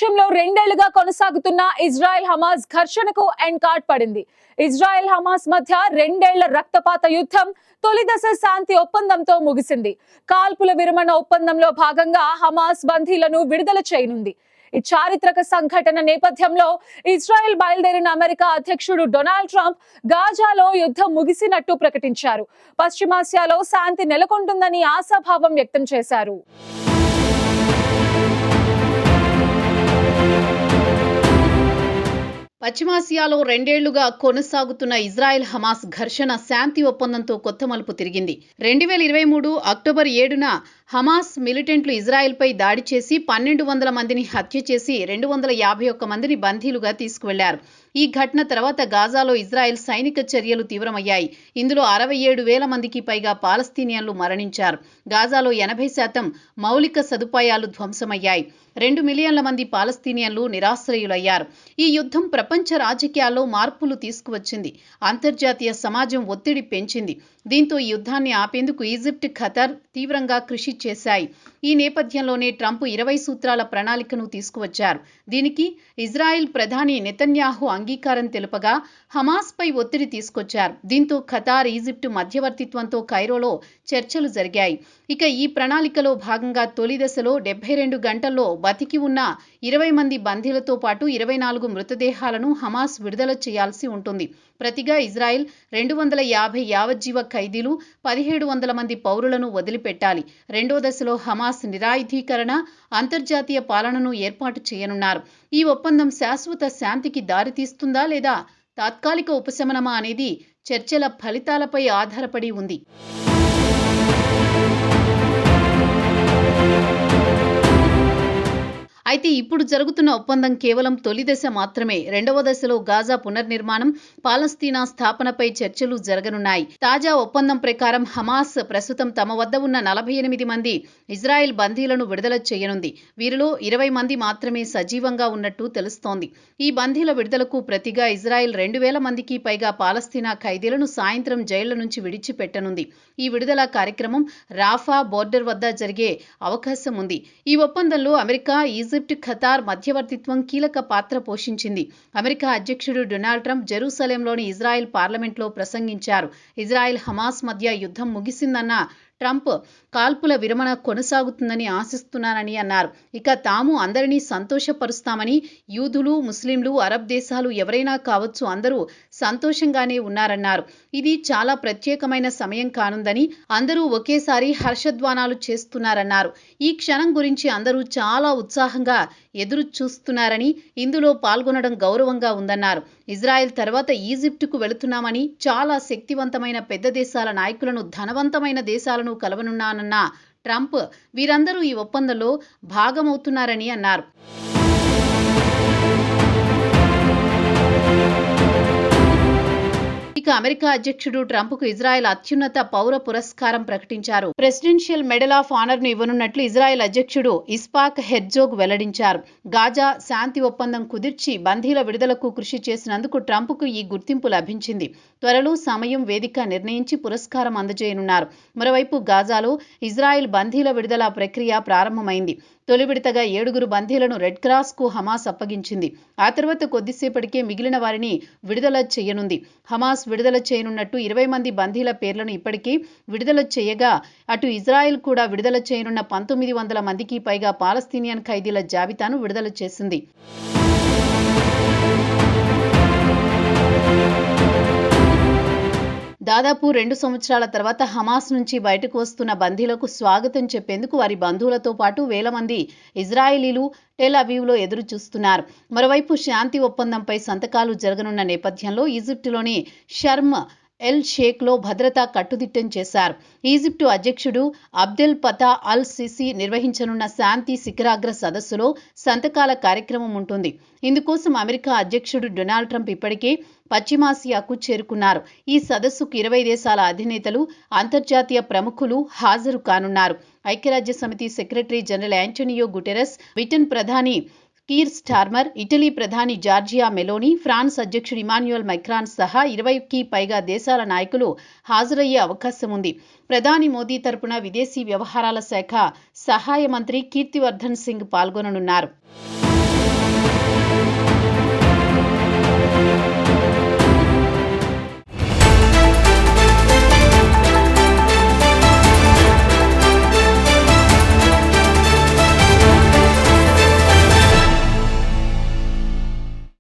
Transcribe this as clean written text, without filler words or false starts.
ప్రపంచంలో రెండేళ్లుగా కొనసాగుతున్న ఇజ్రాయెల్ హమాస్ ఘర్షణకు ఎండ్ కార్డ్ పడింది. ఇజ్రాయెల్ హమాస్ మధ్య రెండేళ్ల రక్తపాత యుద్ధం తొలి దశ శాంతి ఒప్పందంతో ముగిసింది. కాల్పుల విరమణ ఒప్పందంలో భాగంగా హమాస్ బందీలను విడుదల చేయనుంది. ఈ చారిత్రక సంఘటన నేపథ్యంలో ఇజ్రాయెల్ బయలుదేరిన అమెరికా అధ్యక్షుడు డొనాల్డ్ ట్రంప్ గాజాలో యుద్ధం ముగిసినట్టు ప్రకటించారు. పశ్చిమాసియాలో శాంతి నెలకొంటుందని ఆశాభావం వ్యక్తం చేశారు. పశ్చిమాసియాలో రెండేళ్లుగా కొనసాగుతున్న ఇజ్రాయెల్ హమాస్ ఘర్షణ శాంతి ఒప్పందంతో కొత్త మలుపు తిరిగింది. 2023 అక్టోబర్ 7న హమాస్ మిలిటెంట్లు ఇజ్రాయెల్పై దాడి చేసి 1200 మందిని హత్య చేసి 251 మందిని బందీలుగా తీసుకువెళ్లారు. ఈ ఘటన తర్వాత గాజాలో ఇజ్రాయెల్ సైనిక చర్యలు తీవ్రమయ్యాయి. ఇందులో 67,000 మందికి పైగా పాలస్తీనియన్లు మరణించారు. గాజాలో 80% మౌలిక సదుపాయాలు ధ్వంసమయ్యాయి. 2 మిలియన్ల మంది పాలస్తీనియన్లు నిరాశ్రయులయ్యారు. ఈ యుద్ధం ప్రపంచ రాజకీయాల్లో మార్పులు తీసుకువచ్చింది. అంతర్జాతీయ సమాజం ఒత్తిడి పెంచింది. దీంతో ఈ యుద్ధాన్ని ఆపేందుకు ఈజిప్ట్, ఖతార్ తీవ్రంగా కృషి చేశాయి. ఈ నేపథ్యంలోనే ట్రంప్ 20 సూత్రాల ప్రణాళికను తీసుకువచ్చారు. దీనికి ఇజ్రాయెల్ ప్రధాని నెతన్యాహు అంగీకారం తెలుపగా హమాస్పై ఒత్తిడి తీసుకొచ్చారు. దీంతో ఖతార్, ఈజిప్ట్ మధ్యవర్తిత్వంతో కైరోలో చర్చలు జరిగాయి. ఇక ఈ ప్రణాళికలో భాగంగా తొలి దశలో 72 గంటల్లో బతికి ఉన్న 20 మంది బందీలతో పాటు 24 మృతదేహాలను హమాస్ విడుదల చేయాల్సి ఉంటుంది. ప్రతిగా ఇజ్రాయెల్ 250 యావజ్జీవ ఖైదీలు, 1700 మంది పౌరులను వదిలిపెట్టాలి. రెండో దశలో హమాస్ నిరాయుధీకరణ, అంతర్జాతీయ పాలనను ఏర్పాటు చేయనున్నారు. ఈ ఒప్పందం శాశ్వత శాంతికి దారితీస్తుందా లేదా తాత్కాలిక ఉపశమనమా అనేది చర్చల ఫలితాలపై ఆధారపడి ఉంది. అయితే ఇప్పుడు జరుగుతున్న ఒప్పందం కేవలం తొలి దశ మాత్రమే. రెండవ దశలో గాజా పునర్నిర్మాణం, పాలస్తీనా స్థాపనపై చర్చలు జరగనున్నాయి. తాజా ఒప్పందం ప్రకారం హమాస్ ప్రస్తుతం తమ వద్ద ఉన్న 48 మంది ఇజ్రాయెల్ బందీలను విడుదల చేయనుంది. వీరిలో 20 మంది మాత్రమే సజీవంగా ఉన్నట్టు తెలుస్తోంది. ఈ బందీల విడుదలకు ప్రతిగా ఇజ్రాయెల్ 2,000 మందికి పైగా పాలస్తీనా ఖైదీలను సాయంత్రం జైళ్ల నుంచి విడిచిపెట్టనుంది. ఈ విడుదల కార్యక్రమం రాఫా బోర్డర్ వద్ద జరిగే అవకాశం ఉంది. ఈ ఒప్పందంలో అమెరికా, ఈజిప్ట్, ఖతార్ మధ్యవర్తిత్వం కీలక పాత్ర పోషించింది. అమెరికా అధ్యక్షుడు డొనాల్డ్ ట్రంప్ జెరూసలేంలోని ఇజ్రాయెల్ పార్లమెంట్లో ప్రసంగించారు. ఇజ్రాయెల్ హమాస్ మధ్య యుద్ధం ముగిసిందన్న ట్రంప్ కాల్పుల విరమణ కొనసాగుతుందని ఆశిస్తున్నానని అన్నారు. ఇక తాము అందరినీ సంతోషపరుస్తామని, యూదులు, ముస్లింలు, అరబ్ దేశాలు ఎవరైనా కావచ్చు, అందరూ సంతోషంగానే ఉన్నారన్నారు. ఇది చాలా ప్రత్యేకమైన సమయం కానుందని, అందరూ ఒకేసారి హర్షధ్వానాలు చేస్తున్నారన్నారు. ఈ క్షణం గురించి అందరూ చాలా ఉత్సాహంగా ఎదురు చూస్తున్నారని, ఇందులో పాల్గొనడం గౌరవంగా ఉందన్నారు. ఇజ్రాయెల్ తర్వాత ఈజిప్టుకు వెళుతున్నామని, చాలా శక్తివంతమైన పెద్ద దేశాల నాయకులను, ధనవంతమైన దేశాలను కలవనున్నానన్న ట్రంప్ వీరందరూ ఈ ఒప్పందంలో భాగమవుతున్నారని అన్నారు. ఇక అమెరికా అధ్యక్షుడు ట్రంప్కు ఇజ్రాయెల్ అత్యున్నత పౌర పురస్కారం ప్రకటించారు. ప్రెసిడెన్షియల్ మెడల్ ఆఫ్ ఆనర్ను ఇవ్వనున్నట్లు ఇజ్రాయెల్ అధ్యక్షుడు ఇస్పాక్ హెర్జోగ్ వెల్లడించారు. గాజా శాంతి ఒప్పందం కుదిర్చి బందీల విడుదలకు కృషి చేసినందుకు ట్రంప్కు ఈ గుర్తింపు లభించింది. త్వరలో సమయం, వేదిక నిర్ణయించి పురస్కారం అందజేయనున్నారు. మరోవైపు గాజాలో ఇజ్రాయెల్ బందీల విడుదల ప్రక్రియ ప్రారంభమైంది. తొలి విడతగా 7 బందీలను రెడ్ క్రాస్ కు హమాస్ అప్పగించింది. ఆ తర్వాత కొద్దిసేపటికే మిగిలిన వారిని విడుదల చేయనుంది. హమాస్ విడుదల చేయనున్నట్టు 20 మంది బందీల పేర్లను ఇప్పటికీ విడుదల చేయగా, అటు ఇజ్రాయెల్ కూడా విడుదల చేయనున్న 1900 మందికి పైగా పాలస్తీనియన్ ఖైదీల జాబితాను విడుదల చేసింది. దాదాపు 2 సంవత్సరాల తర్వాత హమాస్ నుంచి బయటకు వస్తున్న బందీలకు స్వాగతం చెప్పేందుకు వారి బంధువులతో పాటు వేల మంది ఇజ్రాయేలీలు టెల్ అవీవ్లో ఎదురు చూస్తున్నారు. మరోవైపు శాంతి ఒప్పందంపై సంతకాలు జరగనున్న నేపథ్యంలో ఈజిప్టులోని షర్మ్ ఎల్ షేక్లో భద్రత కట్టుదిట్టం చేశారు. ఈజిప్టు అధ్యక్షుడు అబ్దెల్ ఫతా అల్ సిసి నిర్వహించనున్న శాంతి శిఖరాగ్ర సదస్సులో సంతకాల కార్యక్రమం ఉంటుంది. ఇందుకోసం అమెరికా అధ్యక్షుడు డొనాల్డ్ ట్రంప్ ఇప్పటికే పశ్చిమాసియాకు చేరుకున్నారు. ఈ సదస్సుకు 20 దేశాల అధినేతలు, అంతర్జాతీయ ప్రముఖులు హాజరు కానున్నారు. ఐక్యరాజ్య సమితి secretary general Antonio Guterres, Britain ప్రధాని కీర్ స్టార్మర్, ఇటలీ ప్రధాని జార్జియా మెలోనీ, ఫ్రాన్స్ అధ్యక్షుడు ఇమాన్యుయల్ మైక్రాన్ సహా 20కి పైగా దేశాల నాయకులు హాజరయ్యే అవకాశం ఉంది. ప్రధాని మోదీ తరపున విదేశీ వ్యవహారాల శాఖ సహాయ మంత్రి కీర్తివర్ధన్ సింగ్ పాల్గొననున్నారు.